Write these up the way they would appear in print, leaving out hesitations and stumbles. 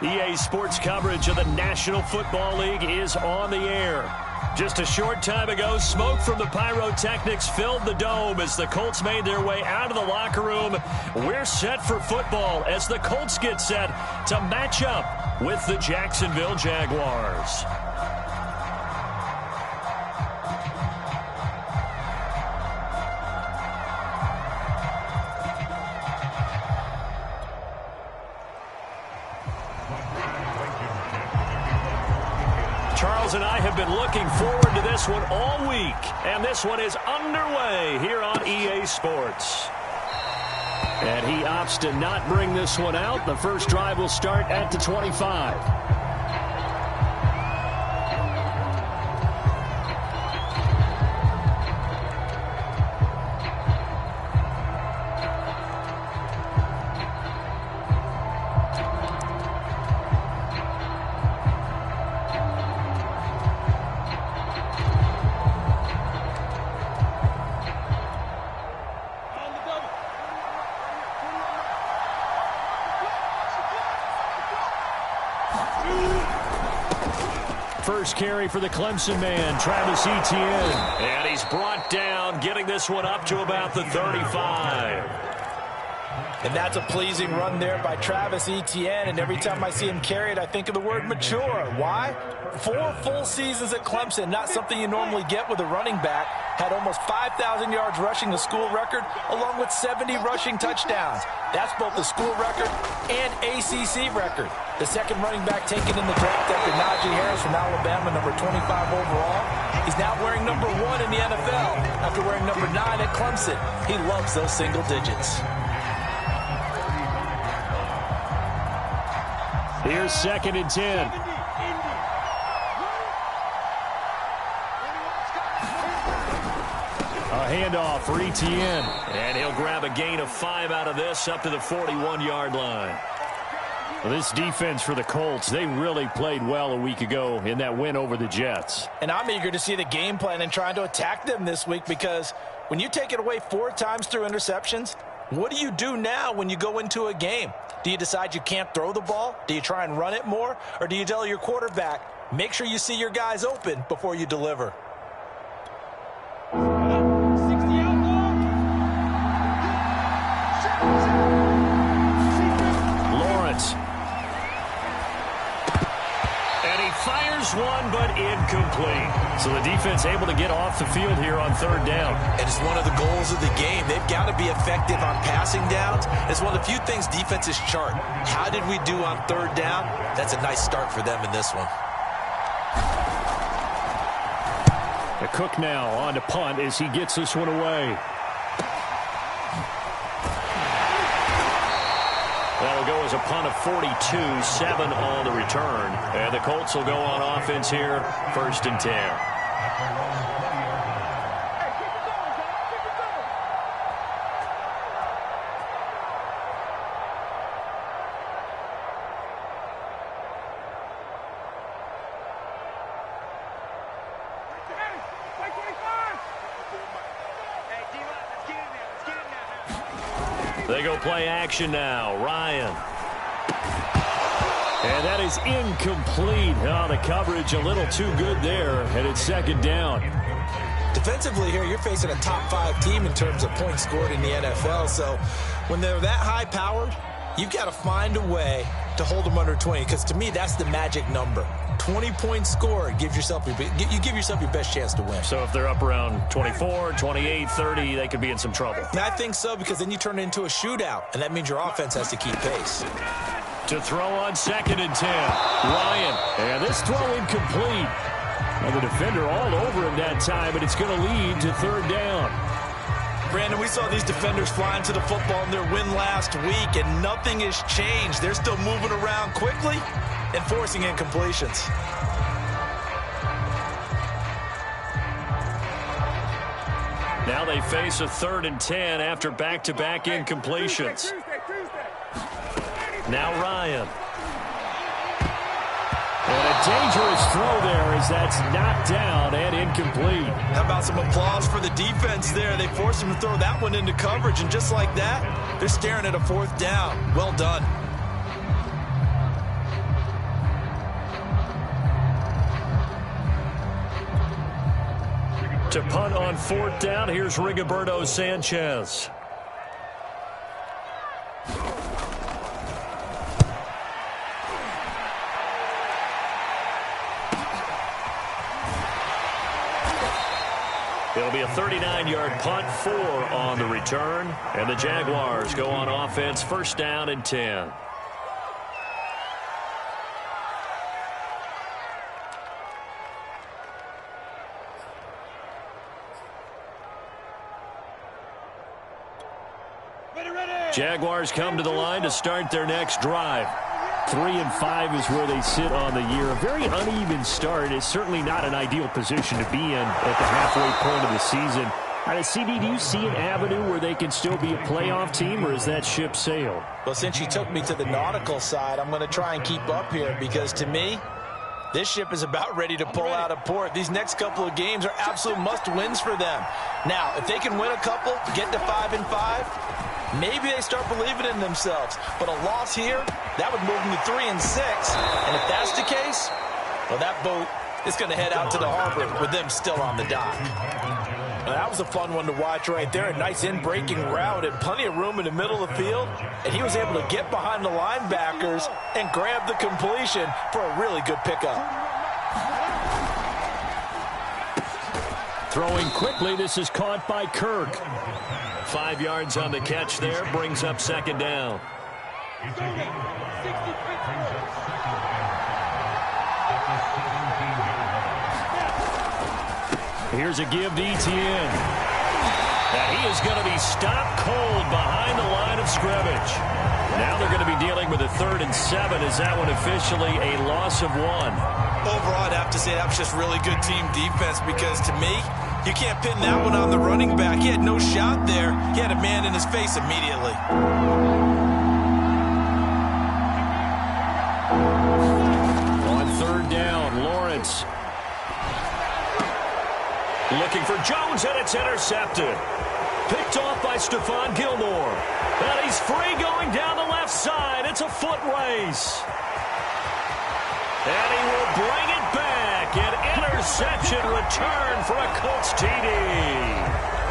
EA Sports coverage of the National Football League is on the air. Just a short time ago, smoke from the pyrotechnics filled the dome as the Colts made their way out of the locker room. We're set for football as the Colts get set to match up with the Jacksonville Jaguars. Charles and I have been looking forward to this one all week, and this one is underway here on EA Sports. And he opts to not bring this one out. The first drive will start at the 25. First carry for the Clemson man, Travis Etienne. And he's brought down, getting this one up to about the 35. And that's a pleasing run there by Travis Etienne. And every time I see him carry it, I think of the word mature. Why? 4 full seasons at Clemson, not something you normally get with a running back. Had almost 5,000 yards rushing, the school record, along with 70 rushing touchdowns. That's both the school record and ACC record. The second running back taken in the draft after Najee Harris from Alabama, number 25 overall. He's now wearing number 1 in the NFL after wearing number 9 at Clemson. He loves those single digits. Here's 2nd and 10. A handoff for Etienne. And he'll grab a gain of 5 out of this up to the 41-yard line. Well, this defense for the Colts, they really played well a week ago in that win over the Jets. And I'm eager to see the game plan and trying to attack them this week, because when you take it away 4 times through interceptions, what do you do now when you go into a game? Do you decide you can't throw the ball? Do you try and run it more? Or do you tell your quarterback, make sure you see your guys open before you deliver? One, but incomplete. So the defense able to get off the field here on 3rd down. And it's one of the goals of the game. They've got to be effective on passing downs. It's one of the few things defenses chart. How did we do on 3rd down? That's a nice start for them in this one. The Cook now on to punt as he gets this one away. That'll go as a punt of 42, 7 on the return. And the Colts will go on offense here, 1st and 10. They go play action now. Ryan. And that is incomplete. Oh, the coverage a little too good there, and it's 2nd down. Defensively here, you're facing a top 5 team in terms of points scored in the NFL. So when they're that high-powered, you've got to find a way to hold them under 20, because to me, that's the magic number. 20 points scored, you give yourself your best chance to win. So if they're up around 24, 28, 30, they could be in some trouble. And I think so, because then you turn it into a shootout, and that means your offense has to keep pace. To throw on 2nd and 10. Ryan. And this throw incomplete. And the defender all over him that time, and it's going to lead to 3rd down. Brandon, we saw these defenders flying to the football in their win last week, and nothing has changed. They're still moving around quickly and forcing incompletions. Now they face a 3rd and 10 after back-to-back incompletions. Now Ryan. And a dangerous throw there as that's knocked down and incomplete. How about some applause for the defense there? They forced him to throw that one into coverage, and just like that, they're staring at a 4th down. Well done. To punt on 4th down, here's Rigoberto Sanchez. It'll be a 39-yard punt, 4 on the return. And the Jaguars go on offense, 1st down and 10. Jaguars come to the line to start their next drive. 3-5 is where they sit on the year. A very uneven start. It's certainly not an ideal position to be in at the halfway point of the season. CD, do you see an avenue where they can still be a playoff team, or is that ship sailed? Well, since you took me to the nautical side, I'm going to try and keep up here because, to me, this ship is about ready to pull out of port. These next couple of games are absolute must-wins for them. Now, if they can win a couple, get to 5-5, maybe they start believing in themselves. But a loss here, that would move them to 3-6. And if that's the case, well, that boat is going to head out to the harbor with them still on the dock. Now, that was a fun one to watch right there. A nice in-breaking route and plenty of room in the middle of the field. And he was able to get behind the linebackers and grab the completion for a really good pickup. Throwing quickly, this is caught by Kirk. 5 yards on the catch there, brings up 2nd down. Here's a give to Etienne. And he is going to be stopped cold behind the line of scrimmage. Now they're going to be dealing with a 3rd and 7. Is that one officially a loss of 1? Overall, I'd have to say that was just really good team defense because, to me, you can't pin that one on the running back. He had no shot there. He had a man in his face immediately. On 3rd down, Lawrence. Looking for Jones, and it's intercepted. Picked off by Stephon Gilmore. And he's free going down the left side. It's a foot race. And he will bring it back. An interception return for a Colts TD.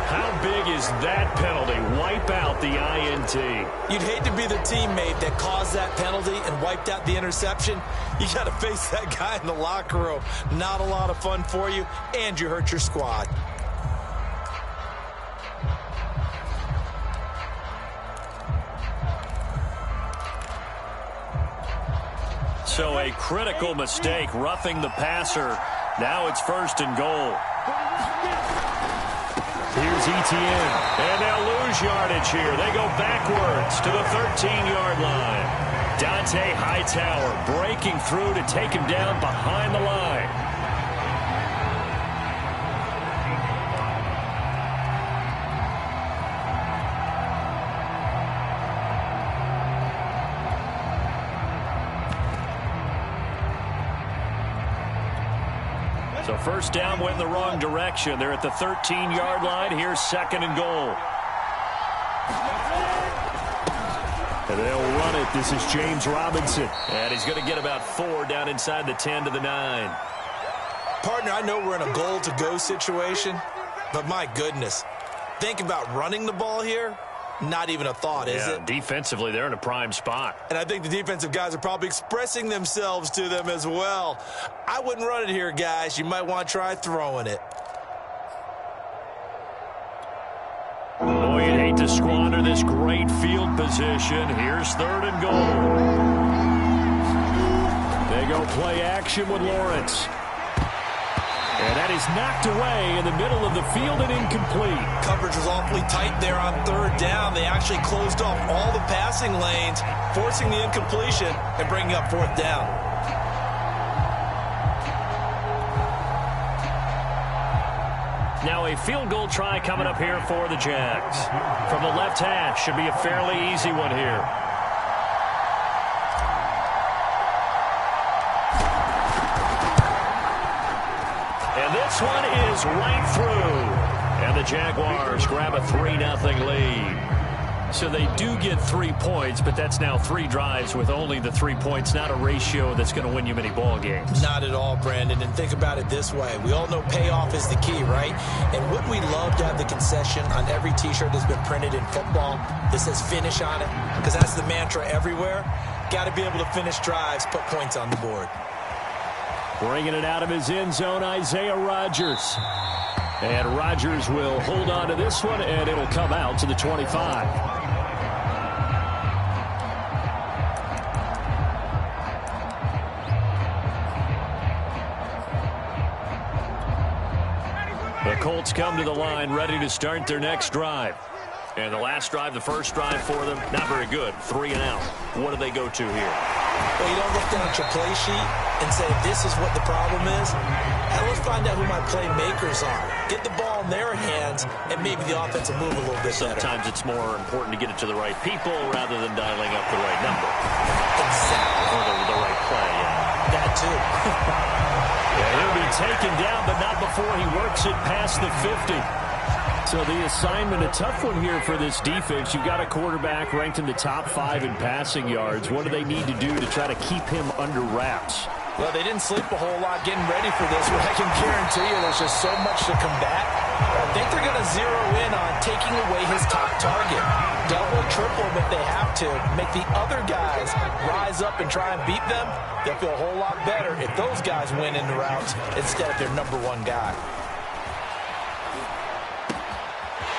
How big is that penalty? Wipe out the INT. You'd hate to be the teammate that caused that penalty and wiped out the interception. You got to face that guy in the locker room. Not a lot of fun for you, and you hurt your squad. So a critical mistake, roughing the passer. Now it's 1st and goal. Here's Etienne, and they'll lose yardage here. They go backwards to the 13-yard line. Dante Hightower breaking through to take him down behind the line. So 1st down went in the wrong direction. They're at the 13-yard line. Here's 2nd and goal. And they'll run it. This is James Robinson. And he's going to get about 4 down inside the 10 to the 9. Partner, I know we're in a goal-to-go situation, but my goodness, think about running the ball here. Not even a thought, is it? Defensively, they're in a prime spot. And I think the defensive guys are probably expressing themselves to them as well. I wouldn't run it here, guys. You might want to try throwing it. Boy, you'd hate to squander this great field position. Here's 3rd and goal. They go play action with Lawrence. And that is knocked away in the middle of the field and incomplete. Coverage was awfully tight there on 3rd down. They actually closed off all the passing lanes, forcing the incompletion and bringing up 4th down. Now a field goal try coming up here for the Jags. From the left hash, should be a fairly easy one here. This one is right through. And the Jaguars grab a 3-0 lead. So they do get 3 points, but that's now 3 drives with only the 3 points, not a ratio that's going to win you many ball games. Not at all, Brandon. And think about it this way. We all know payoff is the key, right? And wouldn't we love to have the concession on every T-shirt that's been printed in football that says finish on it? Because that's the mantra everywhere. Got to be able to finish drives, put points on the board. Bringing it out of his end zone, Isaiah Rodgers. And Rodgers will hold on to this one, and it'll come out to the 25. The Colts come to the line, ready to start their next drive. And the last drive, the first drive for them, not very good. 3 and out. What do they go to here? Well, you don't look down at your play sheet and say, this is what the problem is. Now let's find out who my playmakers are. Get the ball in their hands, and maybe the offense will move a little bit better. Sometimes it's more important to get it to the right people rather than dialing up the right number. Exactly. Or the right play, yeah. That too. Yeah, he'll be taken down, but not before he works it past the 50. So the assignment, a tough one here for this defense. You've got a quarterback ranked in the top 5 in passing yards. What do they need to do to try to keep him under wraps? Well, they didn't sleep a whole lot getting ready for this, but I can guarantee you there's just so much to combat. I think they're going to zero in on taking away his top target. Double, triple him if they have to. Make the other guys rise up and try and beat them. They'll feel a whole lot better if those guys win in the routes instead of their number 1 guy.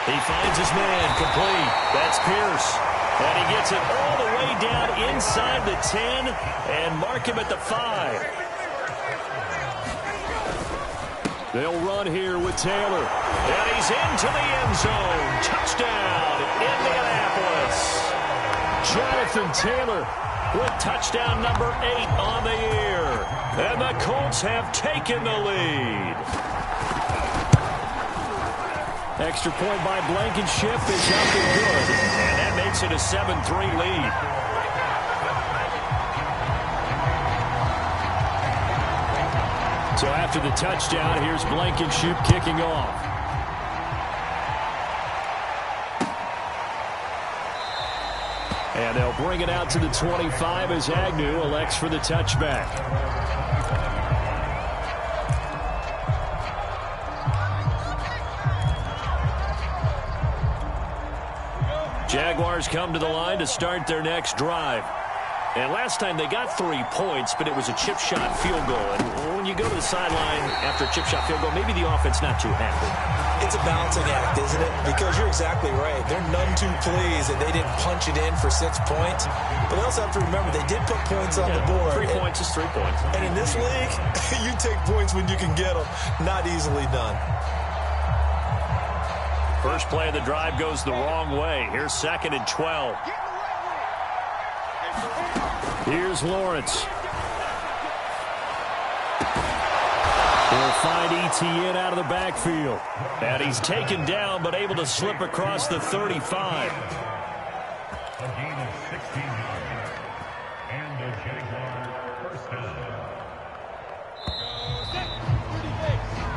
He finds his man, complete. That's Pierce. And he gets it all the way down inside the 10 and mark him at the 5. They'll run here with Taylor. And he's into the end zone. Touchdown, Indianapolis. Jonathan Taylor with touchdown number 8 on the year. And the Colts have taken the lead. Extra point by Blankenship is up and good. And that makes it a 7-3 lead. So after the touchdown, here's Blankenship kicking off. And they'll bring it out to the 25 as Agnew elects for the touchback. Jaguars come to the line to start their next drive. And last time they got 3 points, but it was a chip shot field goal. And when you go to the sideline after a chip shot field goal, maybe the offense not too happy. It's a balancing act, isn't it? Because you're exactly right. They're none too pleased that they didn't punch it in for 6 points. But they also have to remember they did put points on the board. 3 points is 3 points. And in this league, you take points when you can get them. Not easily done. First play of the drive goes the wrong way. Here's 2nd and 12. Here's Lawrence. He'll find Etienne out of the backfield. And he's taken down, but able to slip across the 35. A gain of 16 yards. And the Jaguar first down.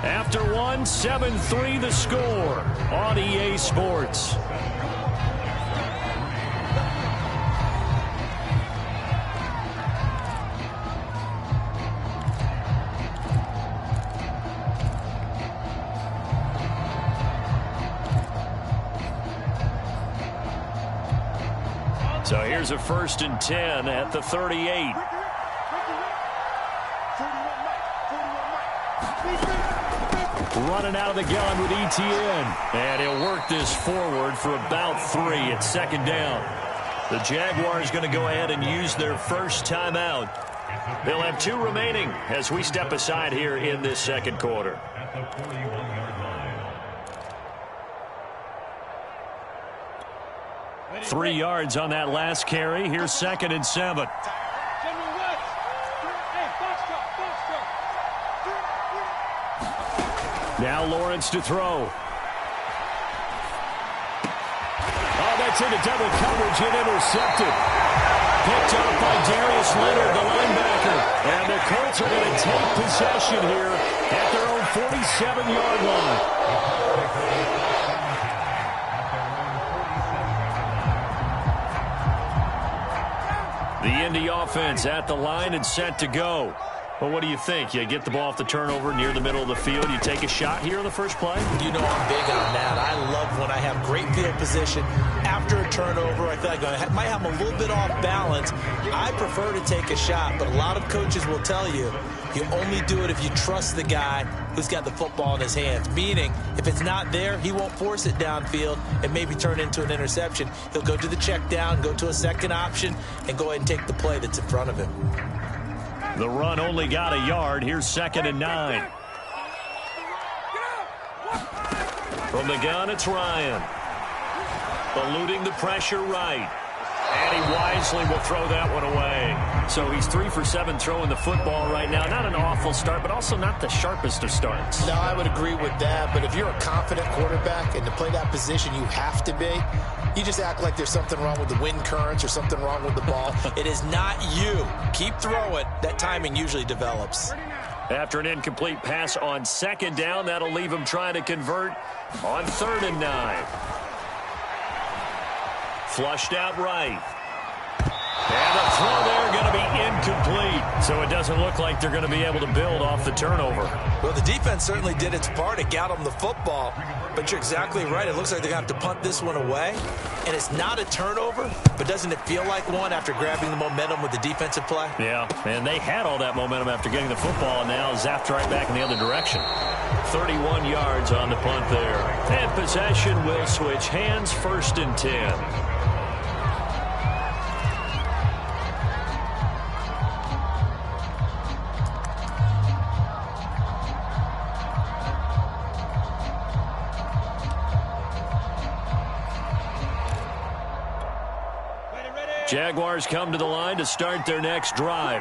After one, 7-3 the score on EA Sports. So here's a 1st and 10 at the 38. Running out of the gun with Etienne. And he'll work this forward for about 3 at 2nd down. The Jaguars going to go ahead and use their first timeout. They'll have 2 remaining as we step aside here in this 2nd quarter. At the 41-yard line. 3 yards on that last carry. Here's 2nd and 7. Now Lawrence to throw. Oh, that's into double coverage and intercepted. Picked up by Darius Leonard, the linebacker. And the Colts are going to take possession here at their own 47-yard line. And the offense at the line and set to go. Well, what do you think? You get the ball off the turnover near the middle of the field. You take a shot here on the first play? You know I'm big on that. I love when I have great field position after a turnover. I feel like I might have a little bit off balance. I prefer to take a shot, but a lot of coaches will tell you, you only do it if you trust the guy who's got the football in his hands. Meaning, if it's not there, he won't force it downfield and maybe turn into an interception. He'll go to the check down, go to a second option, and go ahead and take the play that's in front of him. The run only got a yard. Here's 2nd and 9. From the gun, it's Ryan. Eluding the pressure right. And he wisely will throw that one away. So he's 3 for 7 throwing the football right now. Not an awful start, but also not the sharpest of starts. No, I would agree with that. But if you're a confident quarterback and to play that position you have to be, you just act like there's something wrong with the wind currents or something wrong with the ball. It is not you. Keep throwing. That timing usually develops. After an incomplete pass on 2nd down, that'll leave him trying to convert on 3rd and 9. Flushed out right. And the throw there going to be incomplete. So it doesn't look like they're going to be able to build off the turnover. Well, the defense certainly did its part. It got them the football. But you're exactly right. It looks like they're going to have to punt this one away. And it's not a turnover, but doesn't it feel like one after grabbing the momentum with the defensive play? Yeah, and they had all that momentum after getting the football, and now zapped right back in the other direction. 31 yards on the punt there. And possession will switch hands, 1st and 10. Jaguars come to the line to start their next drive.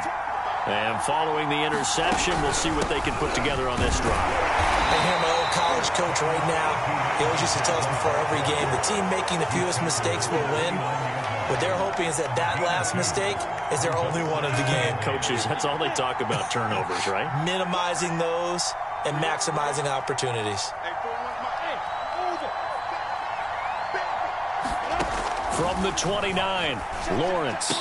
And following the interception, we'll see what they can put together on this drive. I hear my old college coach right now. He always used to tell us before every game, the team making the fewest mistakes will win. What they're hoping is that last mistake is their only one of the game. Coaches, that's all they talk about, turnovers, right? Minimizing those and maximizing opportunities. From the 29, Lawrence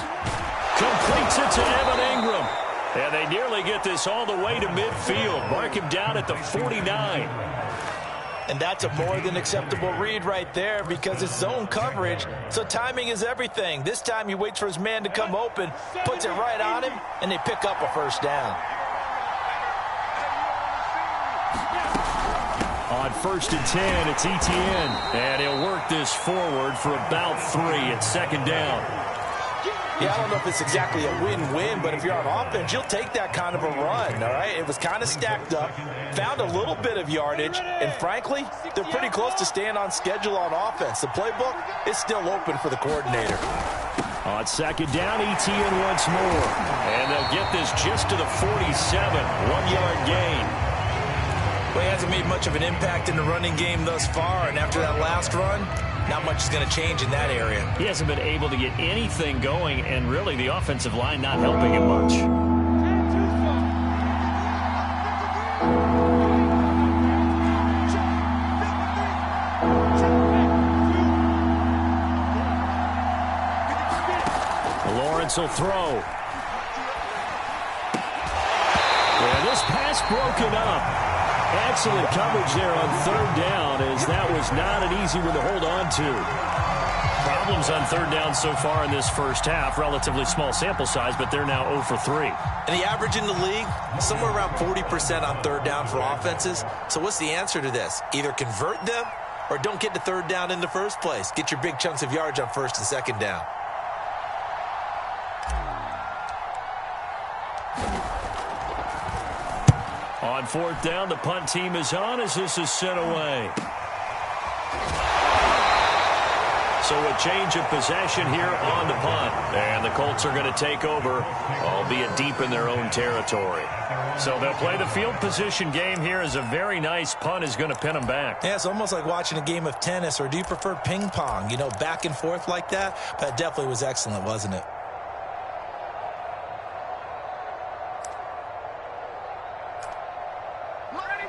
completes it to Evan Ingram. And they nearly get this all the way to midfield. Mark him down at the 49. And that's a more than acceptable read right there because it's zone coverage, so timing is everything. This time he waits for his man to come open, puts it right on him, and they pick up a 1st down. On 1st and 10, it's Etienne. And he'll work this forward for about 3 at 2nd down. Yeah, I don't know if it's exactly a win-win, but if you're on offense, you'll take that kind of a run, all right? It was kind of stacked up, found a little bit of yardage, and frankly, they're pretty close to staying on schedule on offense. The playbook is still open for the coordinator. On 2nd down, Etienne once more. And they'll get this just to the 47, 1-yard gain. Well, he hasn't made much of an impact in the running game thus far, and after that last run, not much is going to change in that area. He hasn't been able to get anything going, and really the offensive line not helping him much. Lawrence will throw. And this pass broken up. Excellent coverage there on 3rd down, as that was not an easy one to hold on to. Problems on 3rd down so far in this first half. Relatively small sample size, but they're now 0 for 3. And the average in the league, somewhere around 40% on 3rd down for offenses. So what's the answer to this? Either convert them or don't get to 3rd down in the first place. Get your big chunks of yards on 1st and 2nd down. On 4th down, the punt team is on as this is sent away. So a change of possession here on the punt. And the Colts are going to take over, albeit deep in their own territory. So they'll play the field position game here as a very nice punt is going to pin them back. Yeah, it's almost like watching a game of tennis, or do you prefer ping pong? You know, back and forth like that? But it definitely was excellent, wasn't it?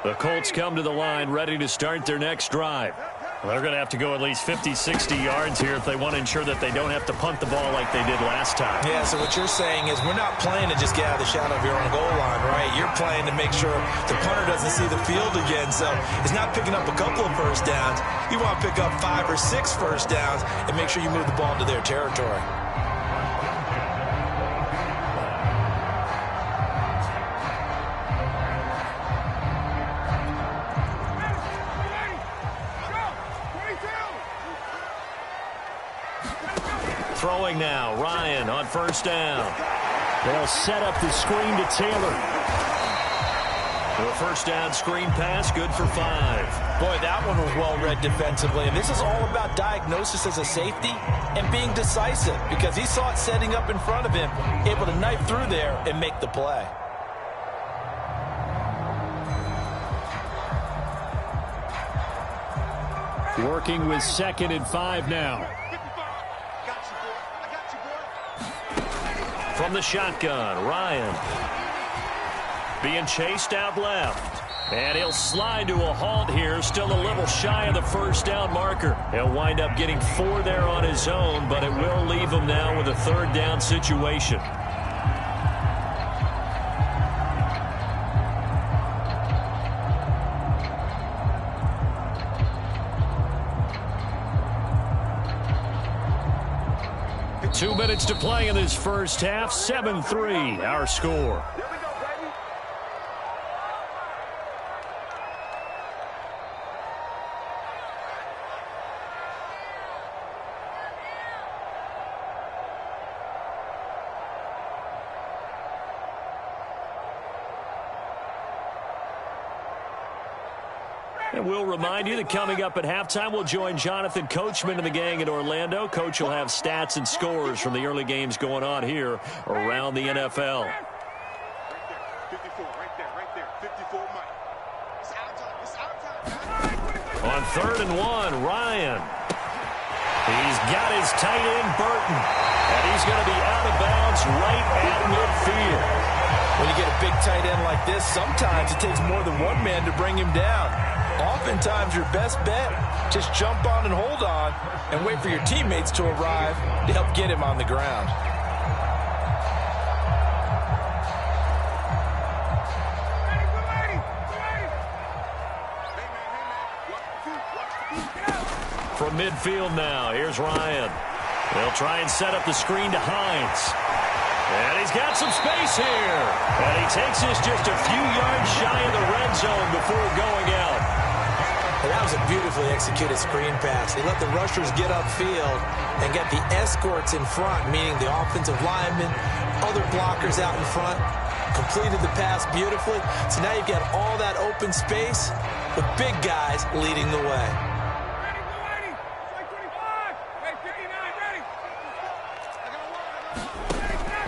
The Colts come to the line ready to start their next drive. Well, they're going to have to go at least 50, 60 yards here if they want to ensure that they don't have to punt the ball like they did last time. Yeah, so what you're saying is we're not playing to just get out of the shadow of your own goal line, right? You're playing to make sure the punter doesn't see the field again. So it's not picking up a couple of first downs. You want to pick up 5 or 6 first downs and make sure you move the ball into their territory. Throwing now, Ryan on first down. They'll set up the screen to Taylor. The first down screen pass, good for 5. Boy, that one was well read defensively. And this is all about diagnosis as a safety and being decisive because he saw it setting up in front of him, able to knife through there and make the play. Working with 2nd and 5 now. From the shotgun, Ryan. Being chased out left. And he'll slide to a halt here, still a little shy of the first down marker. He'll wind up getting 4 there on his own, but it will leave him now with a 3rd down situation. Two minutes to play in this first half. 7-3, our score. And we'll remind you that coming up at halftime, we'll join Jonathan Coachman and the gang in Orlando. Coach will have stats and scores from the early games going on here around the NFL. Right there, 54, right there, 54, Mike. It's our time. On 3rd and 1, Ryan. He's got his tight end, Burton. And he's going to be out of bounds right at midfield. When you get a big tight end like this, sometimes it takes more than one man to bring him down. Oftentimes, your best bet, just jump on and hold on and wait for your teammates to arrive to help get him on the ground. From midfield now, here's Ryan. They'll try and set up the screen to Hines. And he's got some space here. And he takes this just a few yards shy of the red zone before going out. And that was a beautifully executed screen pass. They let the rushers get upfield and get the escorts in front, meaning the offensive linemen, other blockers out in front, completed the pass beautifully. So now you've got all that open space with big guys leading the way.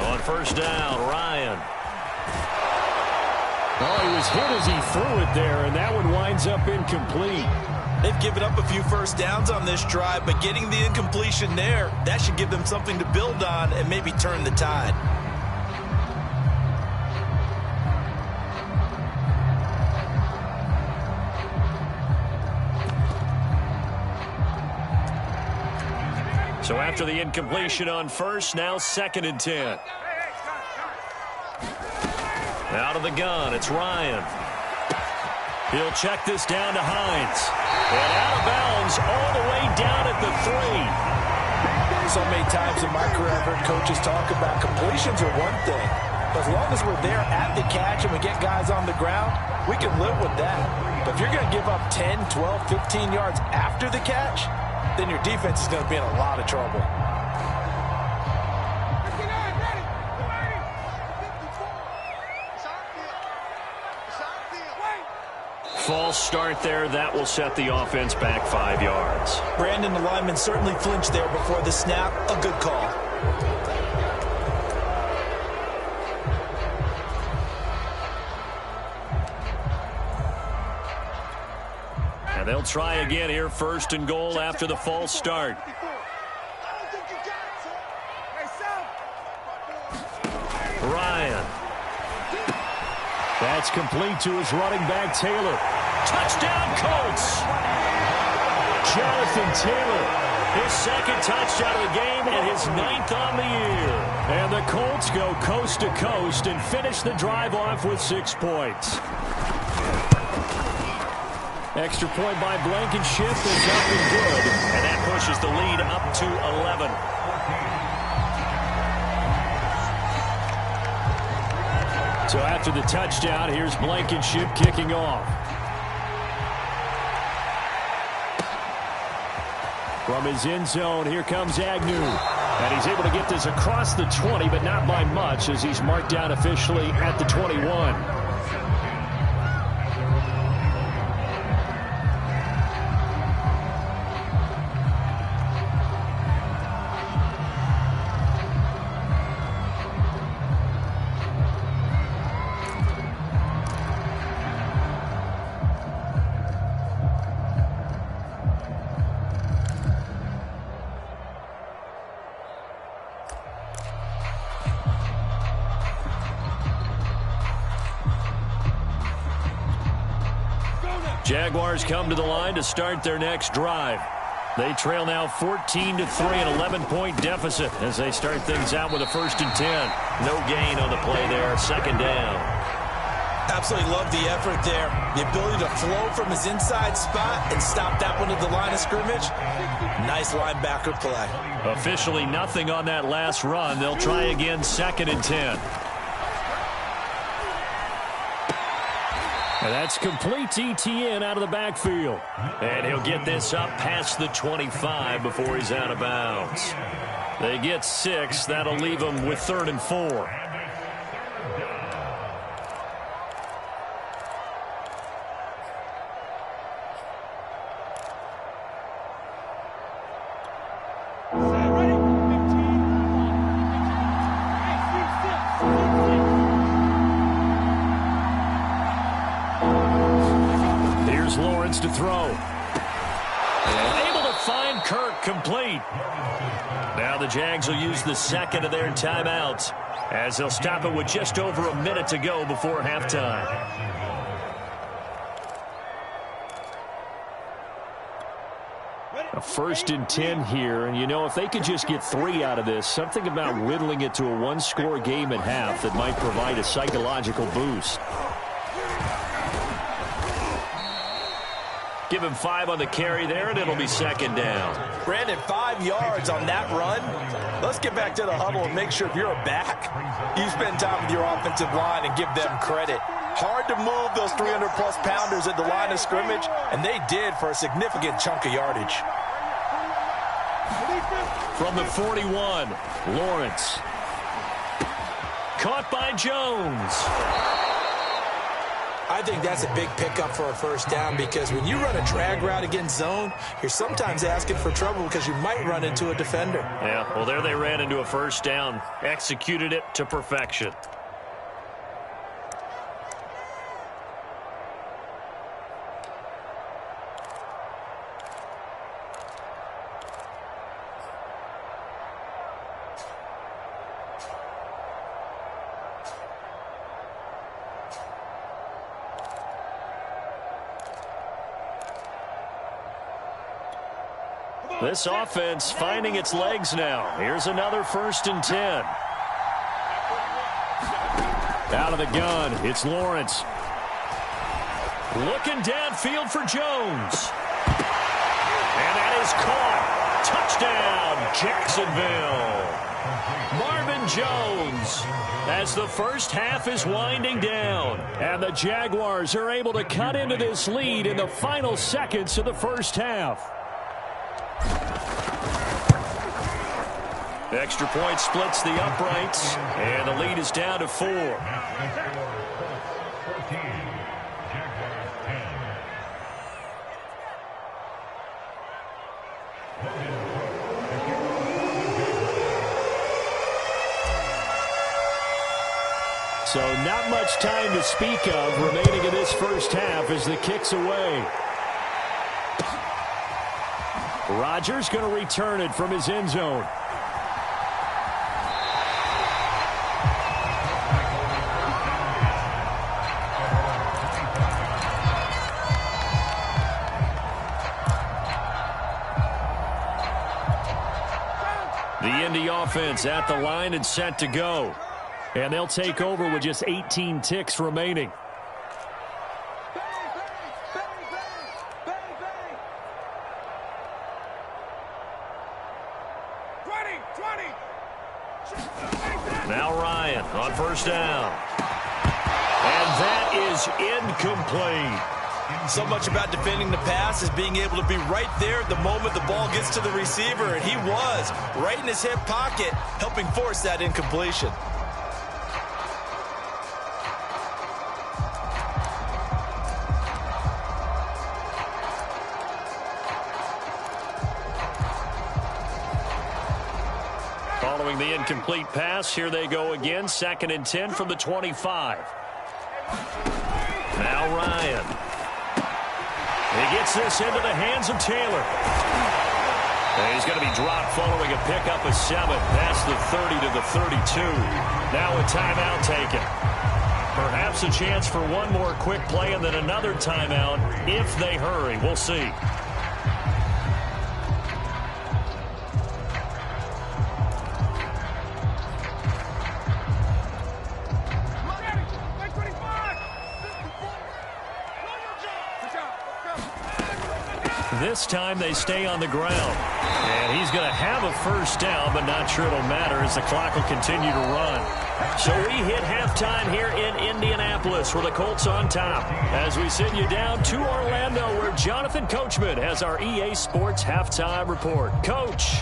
On first down, Ryan. Oh, he was hit as he threw it there, and that one winds up incomplete. They've given up a few first downs on this drive, but getting the incompletion there, that should give them something to build on and maybe turn the tide. So after the incompletion on first, now 2nd and 10. Out of the gun, it's Ryan. He'll check this down to Hines. And out of bounds all the way down at the 3. So many times in my career, I've heard coaches talk about completions are one thing. But as long as we're there at the catch and we get guys on the ground, we can live with that. But if you're going to give up 10, 12, 15 yards after the catch, then your defense is going to be in a lot of trouble. False start there. That will set the offense back 5 yards. Brandon, the lineman certainly flinched there before the snap. A good call. And they'll try again here, 1st and goal after the false start. Ryan. That's complete to his running back, Taylor. Touchdown, Colts. Jonathan Taylor. His second touchdown of the game and his 9th on the year. And the Colts go coast to coast and finish the drive off with 6 points. Extra point by Blankenship is up and good. And that pushes the lead up to 11. So after the touchdown, here's Blankenship kicking off. From his end zone, here comes Agnew. And he's able to get this across the 20, but not by much, as he's marked down officially at the 21. Jaguars come to the line to start their next drive. They trail now 14-3, an 11-point deficit as they start things out with a 1st and 10. No gain on the play there, 2nd down. Absolutely love the effort there. The ability to flow from his inside spot and stop that one at the line of scrimmage. Nice linebacker play. Officially nothing on that last run. They'll try again, 2nd and 10. And that's complete ETN out of the backfield. And he'll get this up past the 25 before he's out of bounds. They get 6. That'll leave them with 3rd and 4. To throw. And able to find Kirk complete. Now the Jags will use the 2nd of their timeouts as they'll stop it with just over a minute to go before halftime. A 1st and 10 here, and you know, if they could just get 3 out of this, something about whittling it to a 1-score game at half that might provide a psychological boost. Give him 5 on the carry there, and it'll be 2nd down. Brandon, 5 yards on that run. Let's get back to the huddle and make sure if you're a back, you spend time with your offensive line and give them credit. Hard to move those 300-plus pounders at the line of scrimmage, and they did for a significant chunk of yardage. From the 41, Lawrence. Caught by Jones. I think that's a big pickup for a 1st down because when you run a drag route against zone, you're sometimes asking for trouble because you might run into a defender. Yeah, well, there they ran into a 1st down. Executed it to perfection. This offense finding its legs now. Here's another 1st and 10. Out of the gun, it's Lawrence. Looking downfield for Jones. And that is caught. Touchdown, Jacksonville. Marvin Jones, as the 1st half is winding down. And the Jaguars are able to cut into this lead in the final seconds of the 1st half. Extra point splits the uprights, and the lead is down to 4. So not much time to speak of remaining in this 1st half as the kick's away. Rodgers going to return it from his end zone. The Indy offense at the line and set to go. And they'll take over with just 18 ticks remaining. Now Ryan on first down. And that is incomplete. So much about defending the pass is being able to be right there the moment the ball gets to the receiver, and he was right in his hip pocket, helping force that incompletion. Following the incomplete pass, here they go again, 2nd and 10 from the 25. Now Ryan. He gets this into the hands of Taylor. And he's going to be dropped following a pickup of 7 past the 30 to the 32. Now a timeout taken. Perhaps a chance for one more quick play and then another timeout if they hurry. We'll see. This time they stay on the ground. And he's going to have a first down, but not sure it'll matter as the clock will continue to run. So we hit halftime here in Indianapolis with the Colts on top. As we send you down to Orlando where Jonathan Coachman has our EA Sports halftime report. Coach.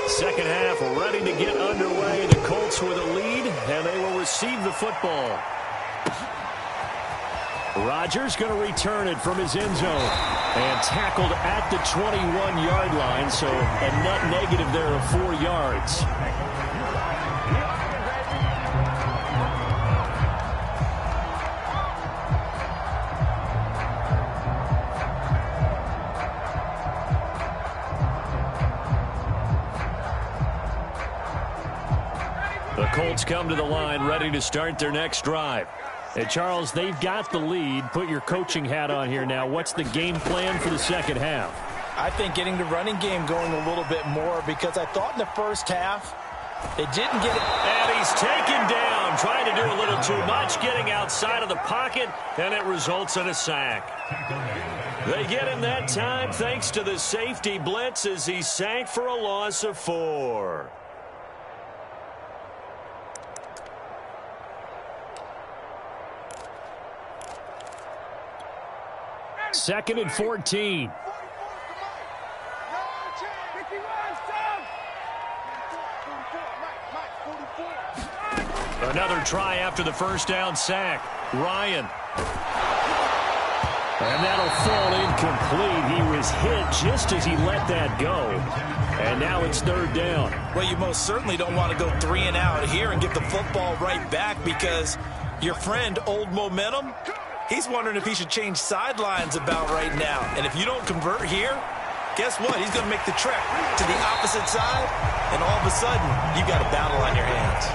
Second half ready to get underway. The Colts with a lead, and they will receive the football. Rodgers going to return it from his end zone. And tackled at the 21-yard line, so a net negative there of 4 yards. The Colts come to the line ready to start their next drive. And Charles, they've got the lead. Put your coaching hat on here now. What's the game plan for the second half? I think getting the running game going a little bit more because I thought in the first half they didn't get it. And he's taken down, trying to do a little too much, getting outside of the pocket, and it results in a sack. They get him that time thanks to the safety blitz as he sank for a loss of 4. Second and 14. Another try after the first down sack. Ryan. And that'll fall incomplete. He was hit just as he let that go. And now it's 3rd down. Well, you most certainly don't want to go 3 and out here and get the football right back because your friend, Old Momentum, he's wondering if he should change sidelines about right now. And if you don't convert here, guess what? He's going to make the trek to the opposite side, and all of a sudden, you got a battle on your hands.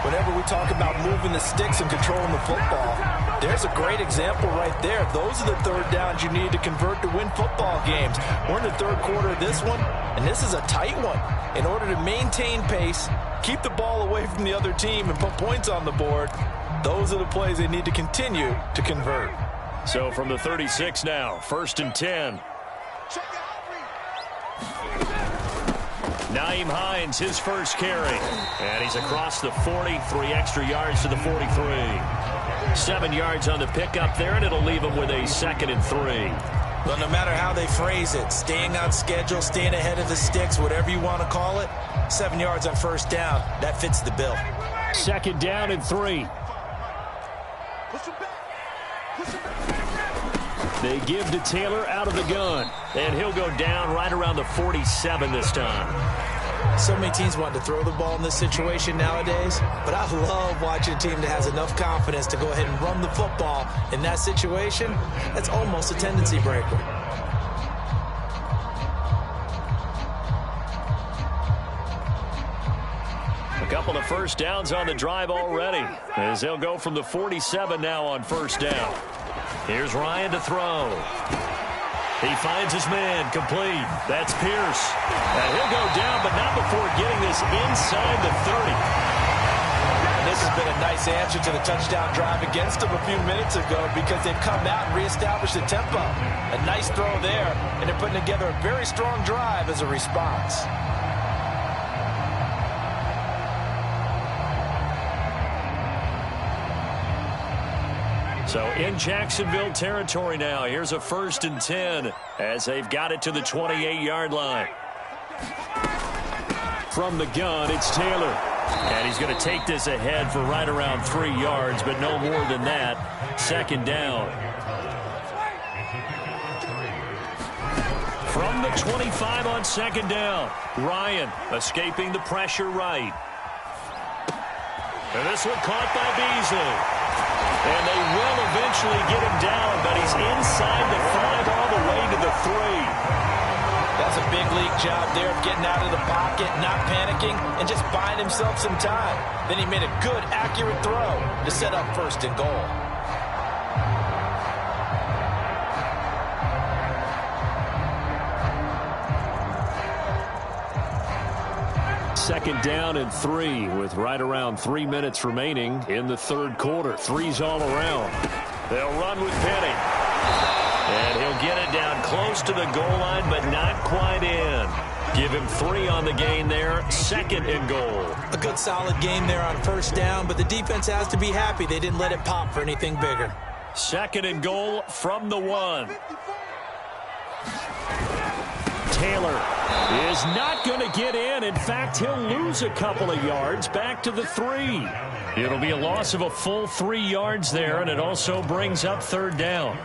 Whenever we talk about moving the sticks and controlling the football, there's a great example right there. Those are the 3rd downs you need to convert to win football games. We're in the 3rd quarter of this one, and this is a tight one. In order to maintain pace, keep the ball away from the other team, and put points on the board, those are the plays they need to continue to convert. So from the 36 now, 1st and 10. Nyheim Hines, his first carry. And he's across the 40, 3 extra yards to the 43. 7 yards on the pickup there, and it'll leave him with a 2nd and 3. Well, no matter how they phrase it, staying on schedule, staying ahead of the sticks, whatever you want to call it, 7 yards on 1st down, that fits the bill. 2nd down and 3. They give to Taylor out of the gun. And he'll go down right around the 47 this time. So many teams want to throw the ball in this situation nowadays, but I love watching a team that has enough confidence to go ahead and run the football in that situation. That's almost a tendency breaker. A couple of first downs on the drive already, as they'll go from the 47 now on first down. Here's Ryan to throw. He finds his man, complete. That's Pierce. And he'll go down, but not before getting this inside the 30. And this has been a nice answer to the touchdown drive against them a few minutes ago because they've come out and reestablished the tempo. A nice throw there, and they're putting together a very strong drive as a response. So in Jacksonville territory now, here's a 1st and 10 as they've got it to the 28-yard line. From the gun, it's Taylor. And he's going to take this ahead for right around 3 yards, but no more than that. 2nd down. From the 25 on 2nd down, Ryan escaping the pressure right. And this one caught by Beasley. And they will eventually get him down, but he's inside the 5 all the way to the 3. That's a big league job there of getting out of the pocket, not panicking, and just buying himself some time. Then he made a good, accurate throw to set up 1st and goal. Second down and 3 with right around 3 minutes remaining in the 3rd quarter. 3's all around. They'll run with Penny. And he'll get it down close to the goal line, but not quite in. Give him 3 on the gain there. 2nd and goal. A good solid game there on 1st down, but the defense has to be happy they didn't let it pop for anything bigger. 2nd and goal from the 1. Taylor is not going to get in. In fact, he'll lose a couple of yards back to the 3. It'll be a loss of a full 3 yards there, and it also brings up 3rd down.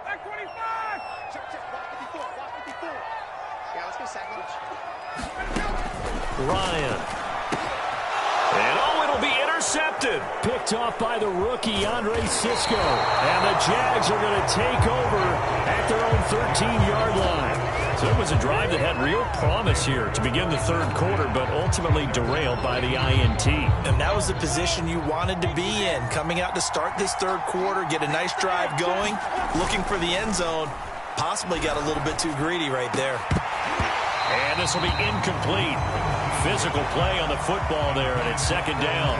Back 25. Check. Block 54. Yeah, let's get sacked. Ryan. And it'll be intercepted. Picked off by the rookie, Andre Cisco. And the Jags are going to take over at their own 13-yard line. So it was a drive that had real promise here to begin the 3rd quarter, but ultimately derailed by the INT. And that was the position you wanted to be in. Coming out to start this 3rd quarter, get a nice drive going, looking for the end zone. Possibly got a little bit too greedy right there. And this will be incomplete. Physical play on the football there, and it's 2nd down.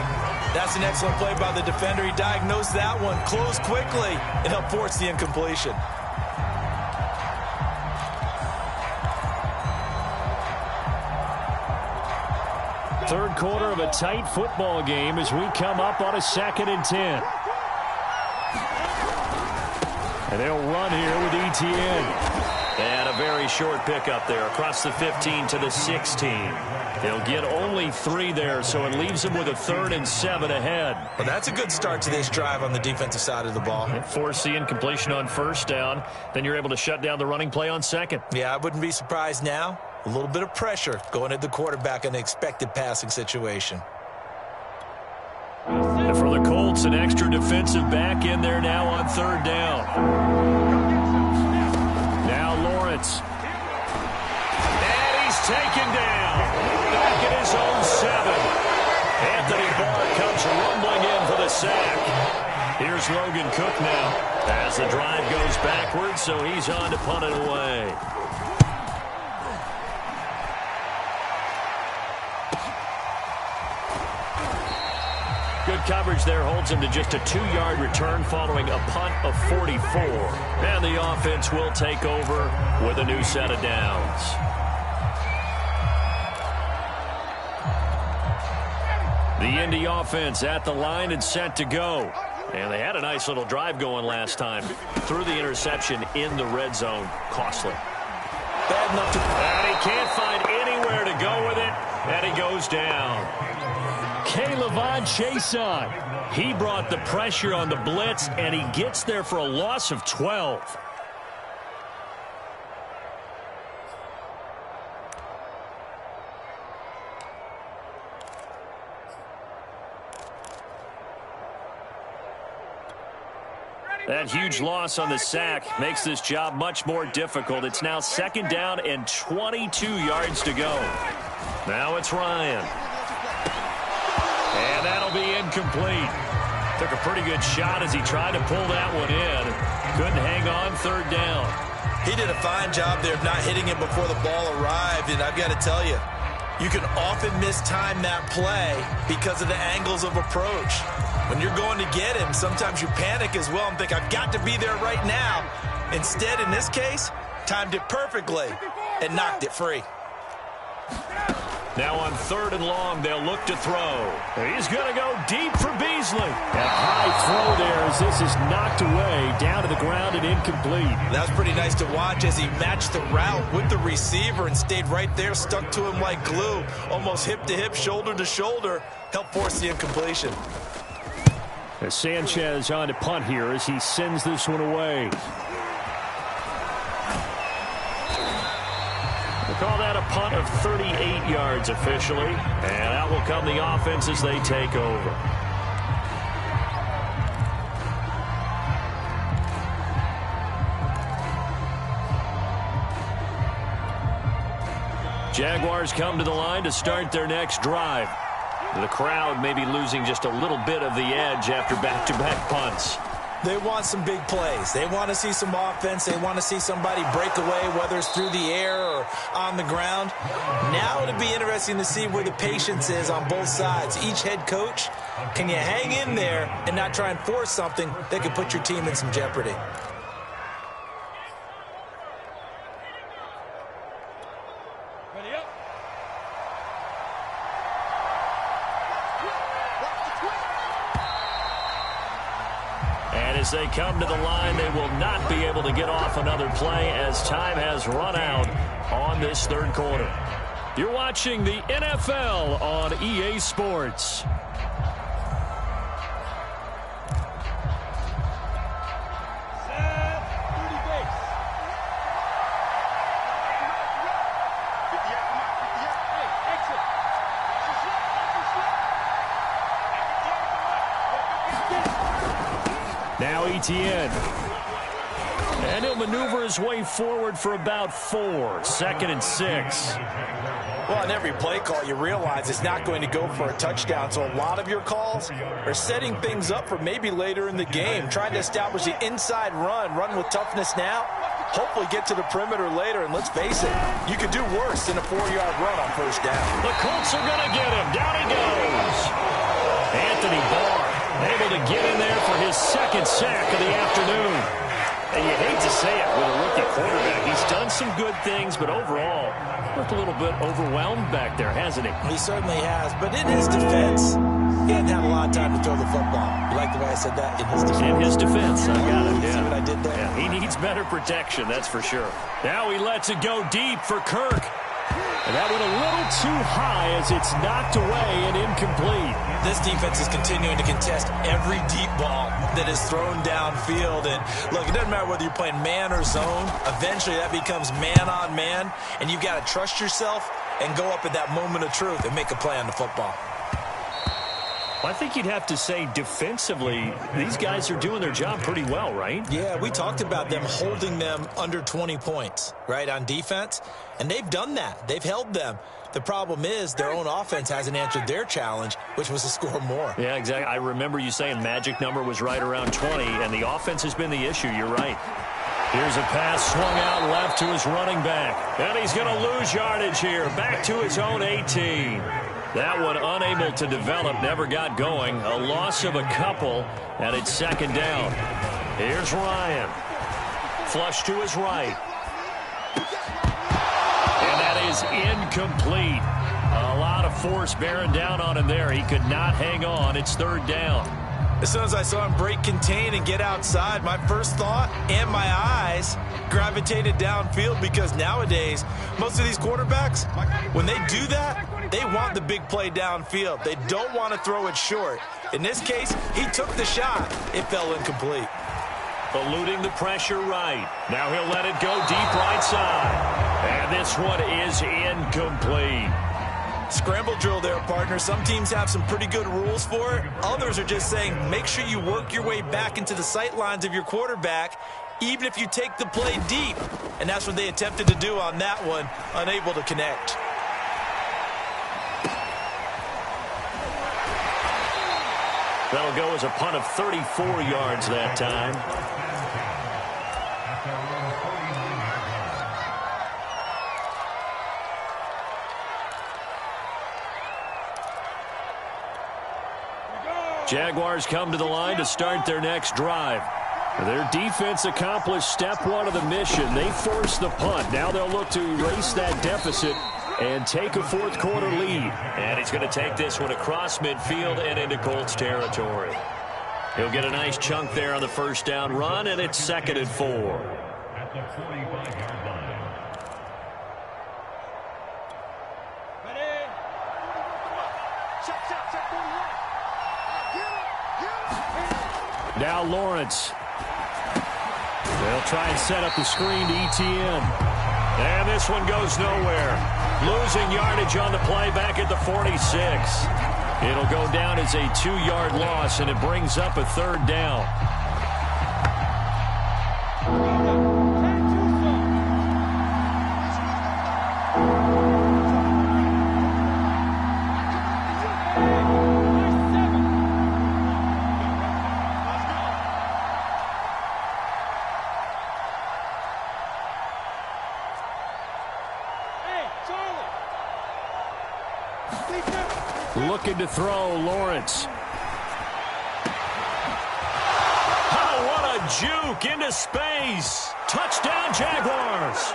That's an excellent play by the defender. He diagnosed that one, closed quickly, and helped force the incompletion. Third quarter of a tight football game as we come up on a 2nd and 10. And they'll run here with Etienne. And a very short pickup there across the 15 to the 16. They'll get only 3 there, so it leaves them with a 3rd and 7 ahead. Well, that's a good start to this drive on the defensive side of the ball. Force the incompletion on 1st down. Then you're able to shut down the running play on 2nd. Yeah, I wouldn't be surprised now. A little bit of pressure going at the quarterback in the expected passing situation. And for the Colts, an extra defensive back in there now on 3rd down. Now Lawrence. And he's taken down. Back at his own 7. Anthony Barr comes rumbling in for the sack. Here's Logan Cook now as the drive goes backwards, so he's on to punt it away. Good coverage there holds him to just a 2-yard return following a punt of 44. And the offense will take over with a new set of downs. The Indy offense at the line and set to go. And they had a nice little drive going last time. Threw the interception in the red zone. Costly. Bad enough to... And he can't find anywhere to go with it, and he goes down. K'Lavon Chason. He brought the pressure on the blitz, and he gets there for a loss of 12. That huge loss on the sack makes this job much more difficult. It's now 2nd down and 22 yards to go. Now it's Ryan. And that'll be incomplete. Took a pretty good shot as he tried to pull that one in. Couldn't hang on 3rd down. He did a fine job there of not hitting it before the ball arrived, and I've got to tell you, you can often mistime that play because of the angles of approach. When you're going to get him, sometimes you panic as well and think, I've got to be there right now. Instead, in this case, timed it perfectly and knocked it free. Now on 3rd and long, they'll look to throw. He's going to go deep for Beasley. A high throw there as this is knocked away, down to the ground and incomplete. That was pretty nice to watch as he matched the route with the receiver and stayed right there, stuck to him like glue, almost hip to hip, shoulder to shoulder, helped force the incompletion. As Sanchez on to punt here as he sends this one away. We'll call that a punt of 38 yards officially. And out will come the offense as they take over. Jaguars come to the line to start their next drive. The crowd may be losing just a little bit of the edge after back-to-back punts. They want some big plays. They want to see some offense. They want to see somebody break away, whether it's through the air or on the ground. Now it'll be interesting to see where the patience is on both sides. Each head coach, can you hang in there and not try and force something that could put your team in some jeopardy? As they come to the line, they will not be able to get off another play as time has run out on this 3rd quarter. You're watching the NFL on EA Sports. Now Etienne. And he'll maneuver his way forward for about 4. 2nd and 6. Well, on every play call, you realize it's not going to go for a touchdown. So a lot of your calls are setting things up for maybe later in the game, trying to establish the inside run with toughness now, hopefully get to the perimeter later. And let's face it, you could do worse than a 4-yard run on 1st down. The Colts are going to get him. Down he goes. Anthony Barr able to get in there for his 2nd sack of the afternoon. And you hate to say it with a rookie quarterback. He's done some good things, but overall, looked a little bit overwhelmed back there, hasn't he? He certainly has. But in his defense, he hadn't had a lot of time to throw the football. You like the way I said that? In his defense. In his defense. I got it. See what I did there? Yeah, he needs better protection, that's for sure. Now he lets it go deep for Kirk. And that went a little too high as it's knocked away and incomplete. This defense is continuing to contest every deep ball that is thrown downfield. And look, it doesn't matter whether you're playing man or zone. Eventually that becomes man on man. And you've got to trust yourself and go up at that moment of truth and make a play on the football. I think you'd have to say defensively, these guys are doing their job pretty well, right? Yeah, we talked about them holding them under 20 points, right, on defense. And they've done that. They've held them. The problem is their own offense hasn't answered their challenge, which was to score more. Yeah, exactly. I remember you saying magic number was right around 20, and the offense has been the issue. You're right. Here's a pass swung out left to his running back. And he's going to lose yardage here. Back to his own 18. That one unable to develop, never got going. A loss of a couple, and it's 2nd down. Here's Ryan. Flush to his right. And that is incomplete. A lot of force bearing down on him there. He could not hang on. It's 3rd down. As soon as I saw him break contain and get outside, my first thought and my eyes gravitated downfield, because nowadays, most of these quarterbacks, when they do that, they want the big play downfield. They don't want to throw it short. In this case, he took the shot. It fell incomplete. Eluding the pressure right. Now he'll let it go deep right side. And this one is incomplete. Scramble drill there, partner. Some teams have some pretty good rules for it. Others are just saying make sure you work your way back into the sight lines of your quarterback, even if you take the play deep. And that's what they attempted to do on that one, unable to connect. That'll go as a punt of 34 yards that time. Jaguars come to the line to start their next drive. Their defense accomplished step one of the mission. They forced the punt. Now they'll look to erase that deficit and take a fourth quarter lead. And he's going to take this one across midfield and into Colts territory. He'll get a nice chunk there on the first down run, and it's 2nd and 4. At the 45-yard line. Now Lawrence. They'll try and set up the screen to ETN. And this one goes nowhere. Losing yardage on the play back at the 46. It'll go down as a 2-yard loss, and it brings up a 3rd down. Looking to throw, Lawrence. Oh, what a juke into space. Touchdown, Jaguars.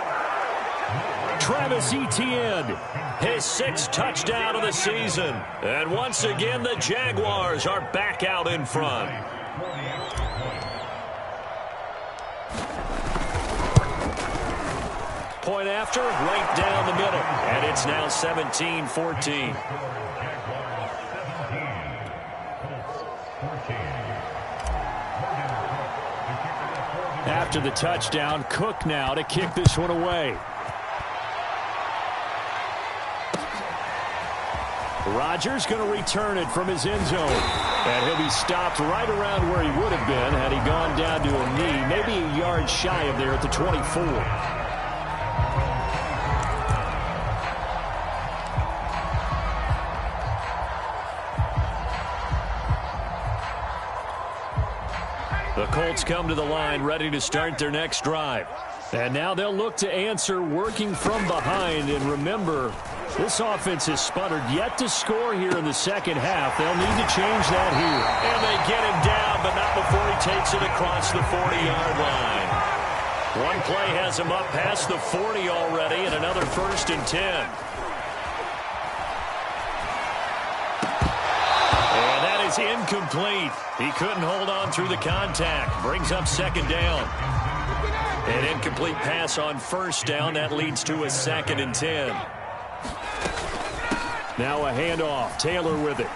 Travis Etienne, his 6th touchdown of the season. And once again, the Jaguars are back out in front. Point after, right down the middle. And it's now 17-14. After the touchdown, Cook now to kick this one away. Rodgers going to return it from his end zone. And he'll be stopped right around where he would have been had he gone down to a knee, maybe a yard shy of there at the 24. The Colts come to the line ready to start their next drive. And now they'll look to answer working from behind. And remember, this offense has sputtered yet to score here in the second half. They'll need to change that here. And they get him down, but not before he takes it across the 40-yard line. One play has him up past the 40 already, and another 1st and 10. Incomplete. He couldn't hold on through the contact. Brings up 2nd down. An incomplete pass on 1st down. That leads to a 2nd and 10. Now a handoff. Taylor with it.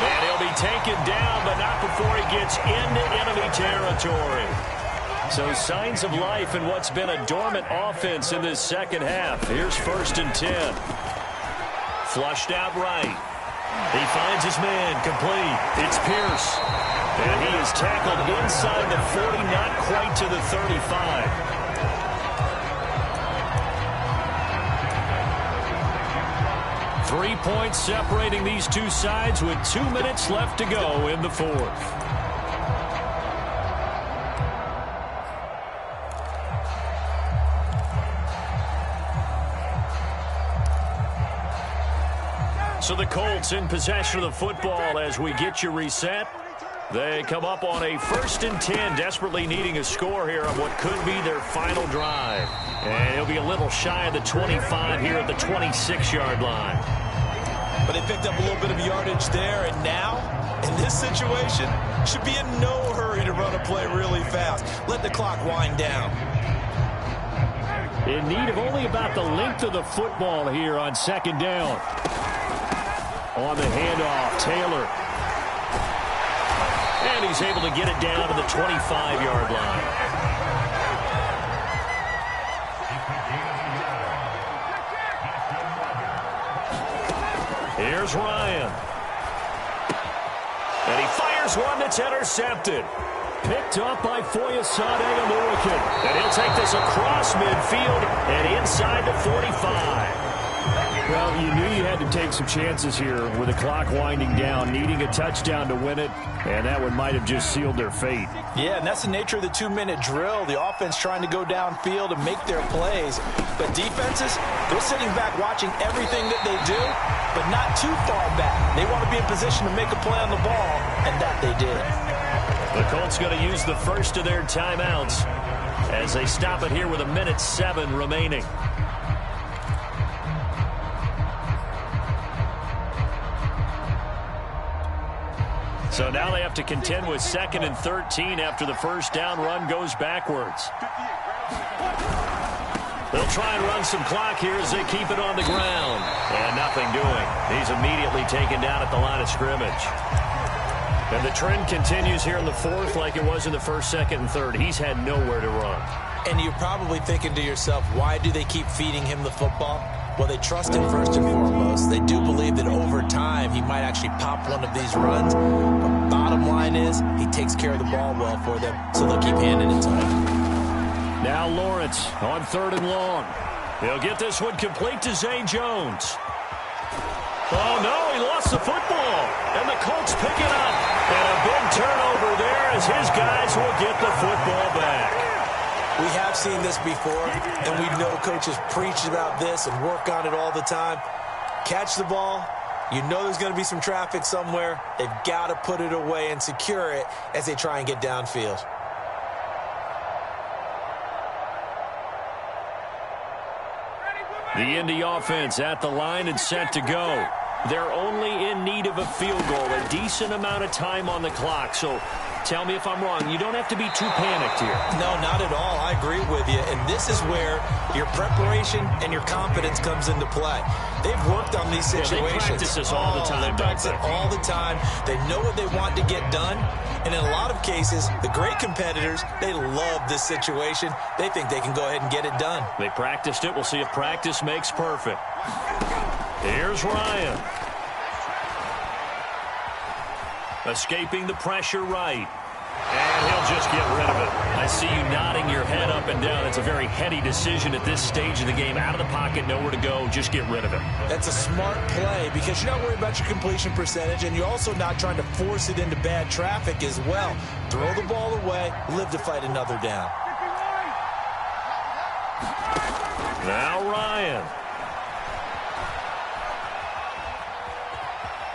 And he'll be taken down, but not before he gets into enemy territory. So signs of life in what's been a dormant offense in this second half. Here's 1st and 10. Flushed out right. He finds his man, complete. It's Pierce. And he is tackled inside the 40, not quite to the 35. Three points separating these two sides with 2 minutes left to go in the 4th. So the Colts in possession of the football as we get you reset. They come up on a 1st and 10, desperately needing a score here on what could be their final drive. And he'll be a little shy of the 25 here at the 26-yard line. But they picked up a little bit of yardage there, and now, in this situation, should be in no hurry to run a play really fast. Let the clock wind down. In need of only about the length of the football here on second down. On the handoff, Taylor. And he's able to get it down to the 25-yard line. Here's Ryan. And he fires one that's intercepted. Picked up by Foyesade Amuakin. And he'll take this across midfield and inside the 45. Well, you knew you had to take some chances here with the clock winding down, needing a touchdown to win it, and that one might have just sealed their fate. Yeah, and that's the nature of the 2-minute drill. The offense trying to go downfield and make their plays. But defenses, they're sitting back watching everything that they do, but not too far back. They want to be in position to make a play on the ball, and that they did. The Colts going to use the first of their timeouts as they stop it here with 1:07 remaining. So now they have to contend with 2nd and 13 after the first down run goes backwards. They'll try and run some clock here as they keep it on the ground. And nothing doing. He's immediately taken down at the line of scrimmage. And the trend continues here in the fourth like it was in the first, second, and third. He's had nowhere to run. And you're probably thinking to yourself, why do they keep feeding him the football? Well, they trust him first and foremost. They do believe that over time he might actually pop one of these runs. But bottom line is he takes care of the ball well for them, so they'll keep handing it to him. Now Lawrence on 3rd and long. He'll get this one complete to Zay Jones. Oh, no, he lost the football. And the Colts pick it up. And a big turnover there as his guys will get the football back. We have seen this before, and we know coaches preach about this and work on it all the time. Catch the ball. You know there's going to be some traffic somewhere. They've got to put it away and secure it as they try and get downfield. The Indy offense at the line and set to go. They're only in need of a field goal, a decent amount of time on the clock. So tell me if I'm wrong. You don't have to be too panicked here. No, not at all. I agree with you. And this is where your preparation and your confidence comes into play. They've worked on these situations. They practice this all the time. They practice it all the time. They know what they want to get done. And in a lot of cases, the great competitors, they love this situation. They think they can go ahead and get it done. They practiced it. We'll see if practice makes perfect. Here's Ryan. Escaping the pressure right. And he'll just get rid of it. I see you nodding your head up and down. It's a very heady decision at this stage of the game. Out of the pocket, nowhere to go. Just get rid of it. That's a smart play because you're not worried about your completion percentage, and you're also not trying to force it into bad traffic as well. Throw the ball away, live to fight another down. Now Ryan.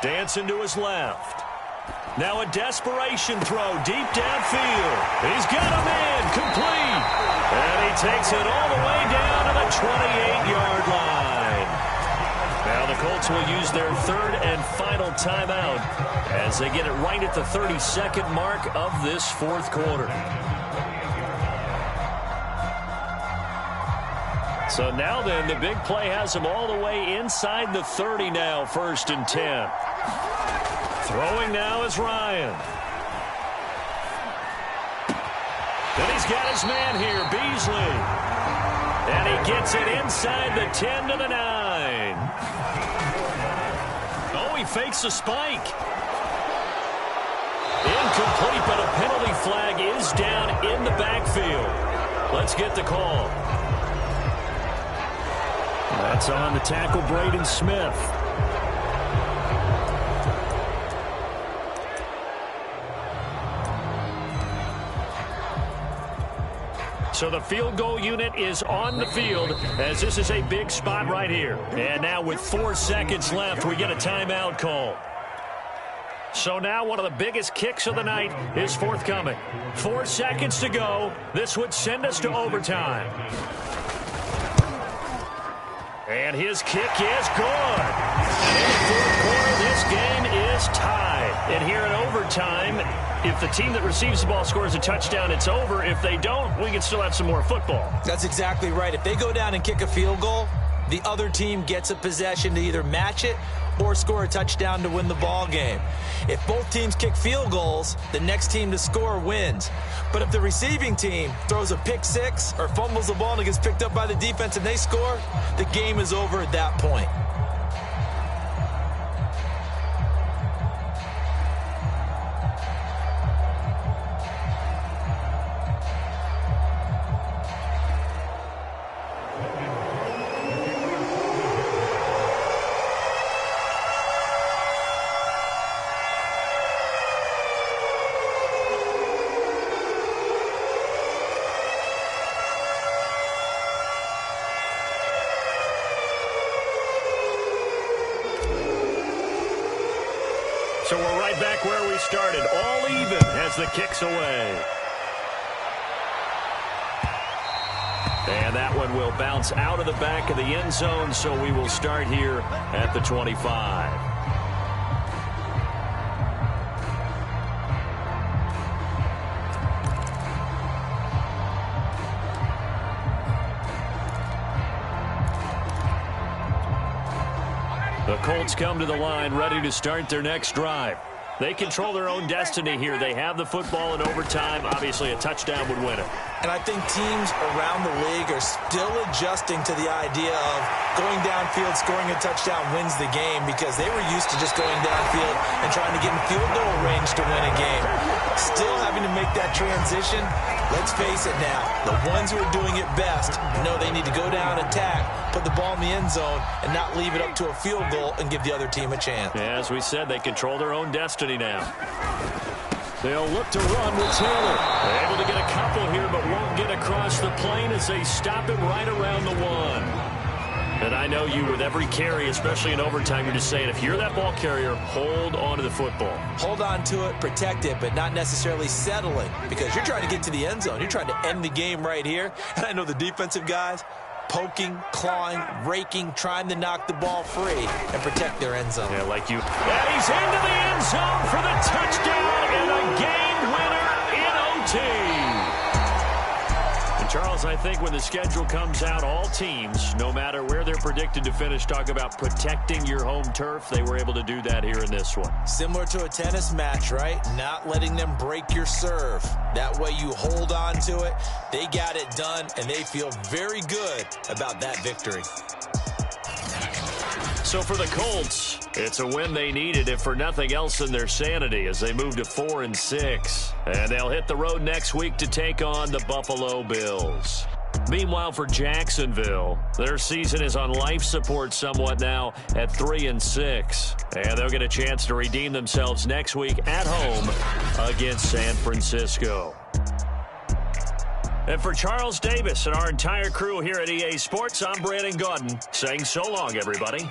Dancing to his left. Now a desperation throw deep downfield. He's got him in, complete. And he takes it all the way down to the 28-yard line. Now the Colts will use their 3rd and final timeout as they get it right at the 32nd mark of this 4th quarter. So now then, the big play has him all the way inside the 30 now, 1st and 10. Throwing now is Ryan. Then he's got his man here, Beasley. And he gets it inside the 10 to the 9. Oh, he fakes a spike. Incomplete, but a penalty flag is down in the backfield. Let's get the call. That's on the tackle, Braden Smith. So the field goal unit is on the field as this is a big spot right here. And now with 4 seconds left, we get a timeout call. So now one of the biggest kicks of the night is forthcoming. 4 seconds to go. This would send us to overtime. And his kick is good. In the 4th quarter, this game is tied. And here in overtime, if the team that receives the ball scores a touchdown, it's over. If they don't, we can still have some more football. That's exactly right. If they go down and kick a field goal, the other team gets a possession to either match it or score a touchdown to win the ball game. If both teams kick field goals, the next team to score wins. But if the receiving team throws a pick six or fumbles the ball and it gets picked up by the defense and they score, the game is over at that point. So we're right back where we started, all even as the kick's away. And that one will bounce out of the back of the end zone, so we will start here at the 25. The Colts come to the line ready to start their next drive. They control their own destiny here. They have the football in overtime. Obviously, a touchdown would win it. And I think teams around the league are still adjusting to the idea of going downfield, scoring a touchdown wins the game, because they were used to just going downfield and trying to get in field goal range to win a game. Still having to make that transition. Let's face it now, the ones who are doing it best know they need to go down, attack, put the ball in the end zone, and not leave it up to a field goal and give the other team a chance. As we said, they control their own destiny now. They'll look to run with Taylor. They're able to get a couple here, but won't get across the plane as they stop him right around the one. And I know you, with every carry, especially in overtime, you're just saying, if you're that ball carrier, hold on to the football. Hold on to it, protect it, but not necessarily settling, because you're trying to get to the end zone. You're trying to end the game right here. And I know the defensive guys, poking, clawing, raking, trying to knock the ball free and protect their end zone. Yeah, like you. And he's into the end zone for the touchdown and a game winner in OT. And Charles, I think when the schedule comes out, all teams, no matter where they're predicted to finish, talk about protecting your home turf. They were able to do that here in this one. Similar to a tennis match, right? Not letting them break your serve. That way you hold on to it. They got it done, and they feel very good about that victory. So for the Colts, it's a win they needed, if for nothing else than their sanity, as they move to 4-6. And they'll hit the road next week to take on the Buffalo Bills. Meanwhile, for Jacksonville, their season is on life support somewhat now at 3-6. And they'll get a chance to redeem themselves next week at home against San Francisco. And for Charles Davis and our entire crew here at EA Sports, I'm Brandon Gaudin saying so long, everybody.